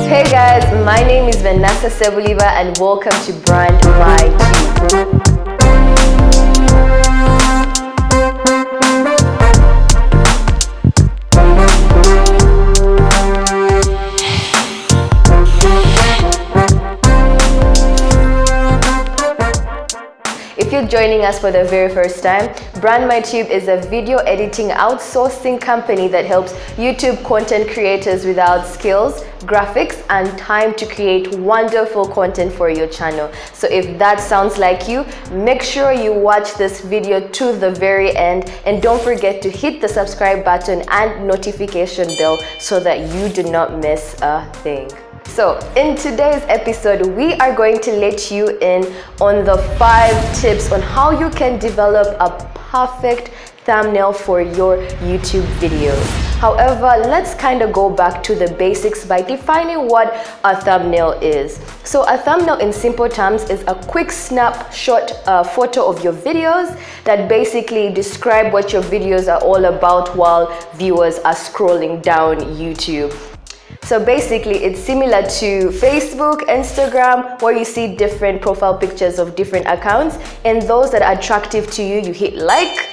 Hey guys, my name is Vanessa Sebuliva and welcome to Brand My Tube. If you're joining us for the very first time, Brand My Tube is a video editing outsourcing company that helps YouTube content creators without skills, graphics, and time to create wonderful content for your channel. So if that sounds like you, make sure you watch this video to the very end and don't forget to hit the subscribe button and notification bell so that you do not miss a thing. So in today's episode, we are going to let you in on the 5 tips on how you can develop a perfect thumbnail for your YouTube videos. However, let's kind of go back to the basics by defining what a thumbnail is. So a thumbnail in simple terms is a quick snapshot photo of your videos that basically describe what your videos are all about while viewers are scrolling down YouTube. So basically, it's similar to Facebook, Instagram, where you see different profile pictures of different accounts, and those that are attractive to you, you hit like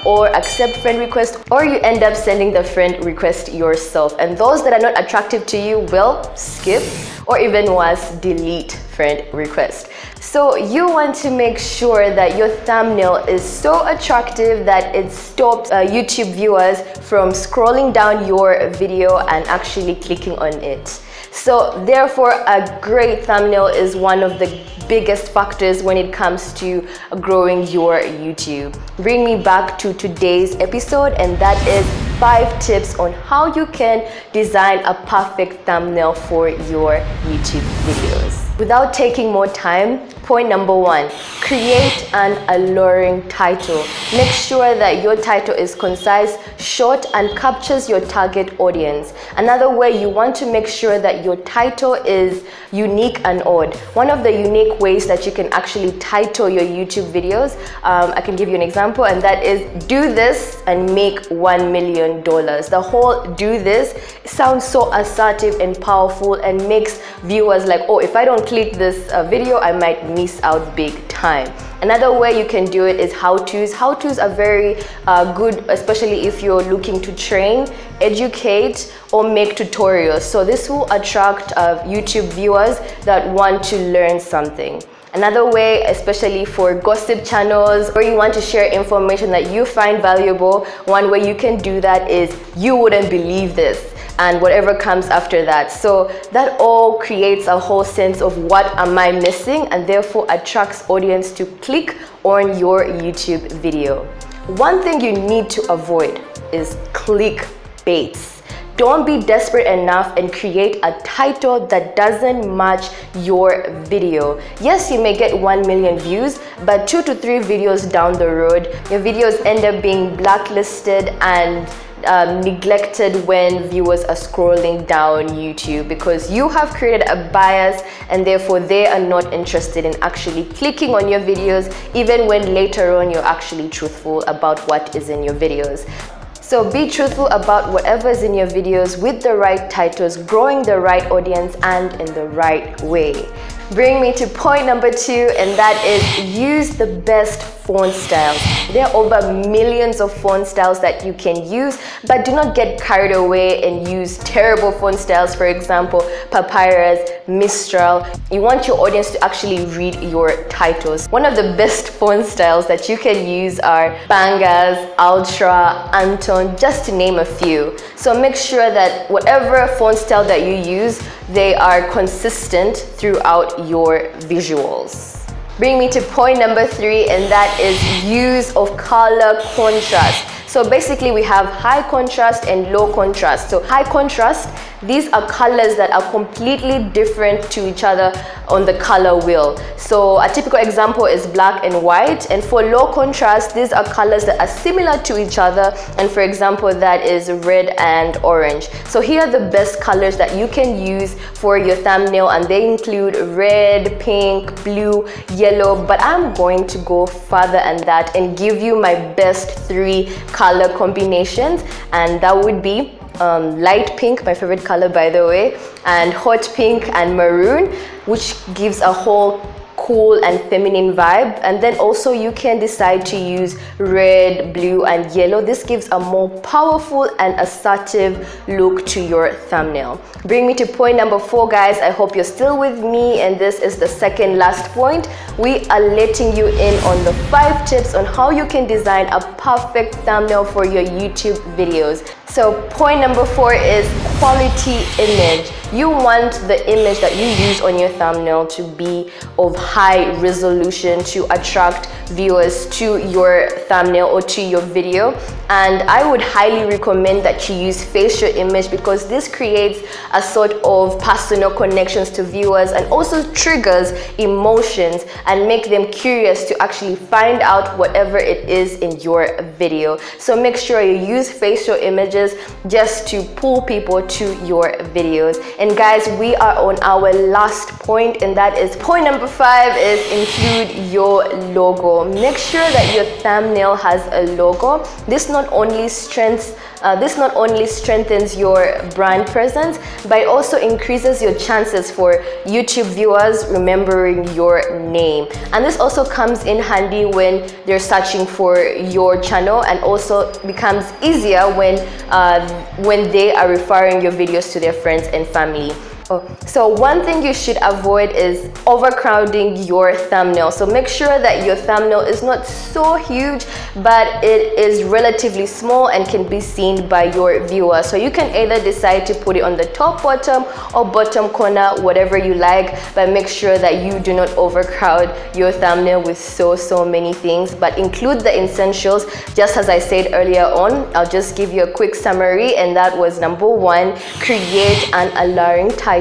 or accept friend request, or you end up sending the friend request yourself. And those that are not attractive to you will skip, or even worse, delete friend request. So you want to make sure that your thumbnail is so attractive that it stops YouTube viewers from scrolling down your video and actually clicking on it. So therefore, a great thumbnail is one of the biggest factors when it comes to growing your YouTube. Bring me back to today's episode, and that is 5 tips on how you can design a perfect thumbnail for your YouTube videos. Without taking more time, point number 1, create an alluring title. Make sure that your title is concise, short, and captures your target audience. Another way, you want to make sure that your title is unique and odd. One of the unique ways that you can actually title your YouTube videos, I can give you an example, and that is do this and make $1 million. The whole do this sounds so assertive and powerful and makes viewers like, oh, if I don't click this video, I might miss out big time. Another way you can do it is how-tos. How-tos are very good, especially if you're looking to train, educate, or make tutorials. So this will attract YouTube viewers that want to learn something. Another way, especially for gossip channels where you want to share information that you find valuable, one way you can do that is you wouldn't believe this, and whatever comes after that. So that all creates a whole sense of what am I missing, and therefore attracts audience to click on your YouTube video. One thing you need to avoid is clickbaits. Don't be desperate enough and create a title that doesn't match your video. Yes, you may get 1 million views, but 2 to 3 videos down the road, your videos end up being blacklisted and neglected when viewers are scrolling down YouTube, because you have created a bias and therefore they are not interested in actually clicking on your videos, even when later on you're actually truthful about what is in your videos. So be truthful about whatever is in your videos with the right titles, growing the right audience, and in the right way. Bring me to point number 2, and that is use the best font styles. There are over millions of font styles that you can use, but do not get carried away and use terrible font styles. For example, Papyrus, Mistral. You want your audience to actually read your titles. One of the best font styles that you can use are Bangas, Ultra, Anton, just to name a few. So make sure that whatever font style that you use, they are consistent throughout your visuals. Bring me to point number 3, and that is use of color contrast. So basically we have high contrast and low contrast. So high contrast, these are colors that are completely different to each other on the color wheel. So a typical example is black and white, and for low contrast, these are colors that are similar to each other, and for example that is red and orange. So here are the best colors that you can use for your thumbnail, and they include red, pink, blue, yellow, but I'm going to go further than that and give you my best 3 color combinations, and that would be light pink, my favorite color by the way, and hot pink and maroon, which gives a whole cool and feminine vibe. And then also you can decide to use red, blue and yellow. This gives a more powerful and assertive look to your thumbnail. Bring me to point number 4, guys. I hope you're still with me, and this is the second last point. We are letting you in on the 5 tips on how you can design a perfect thumbnail for your YouTube videos. So point number 4 is quality image. You want the image that you use on your thumbnail to be of high resolution to attract viewers to your thumbnail or to your video. And I would highly recommend that you use facial image, because this creates a sort of personal connections to viewers and also triggers emotions and make them curious to actually find out whatever it is in your video. So make sure you use facial images just to pull people to your videos. And guys, we are on our last point, and that is point number 5 is include your logo. Make sure that your thumbnail has a logo. This not only strengthens your brand presence, but it also increases your chances for YouTube viewers remembering your name. And this also comes in handy when they're searching for your channel, and also becomes easier when they are referring your videos to their friends and family. So one thing you should avoid is overcrowding your thumbnail. So make sure that your thumbnail is not so huge, but it is relatively small and can be seen by your viewer. So you can either decide to put it on the top bottom or bottom corner, whatever you like, but make sure that you do not overcrowd your thumbnail with so many things, but include the essentials. Just as I said earlier on, I'll just give you a quick summary, and that was number 1, create an alluring title.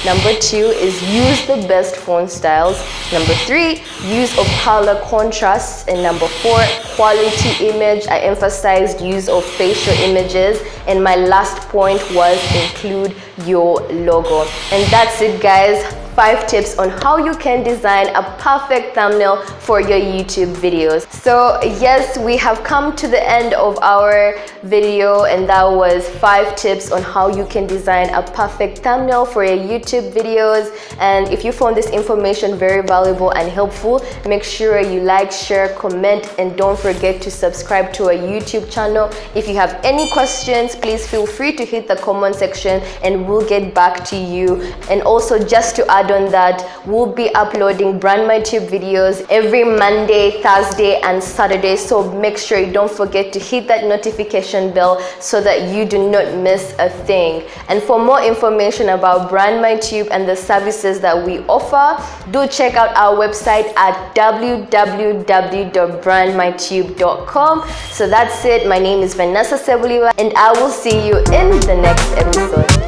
Number 2 is use the best font styles. Number 3, use of color contrasts. And number 4, quality image. I emphasized use of facial images. And my last point was include your logo. And that's it, guys. 5 tips on how you can design a perfect thumbnail for your YouTube videos. So yes, we have come to the end of our video, and that was 5 tips on how you can design a perfect thumbnail for your YouTube videos. And if you found this information very valuable and helpful, make sure you like, share, comment, and don't forget to subscribe to our YouTube channel. If you have any questions, please feel free to hit the comment section and we'll get back to you. And also, just to add on that, we'll be uploading Brand My Tube videos every Monday, Thursday and Saturday, so make sure you don't forget to hit that notification bell so that you do not miss a thing. And for more information about Brand My Tube and the services that we offer, do check out our website at www.brandmytube.com. So that's it. My name is Vanessa Sebuliwa, and I will see you in the next episode.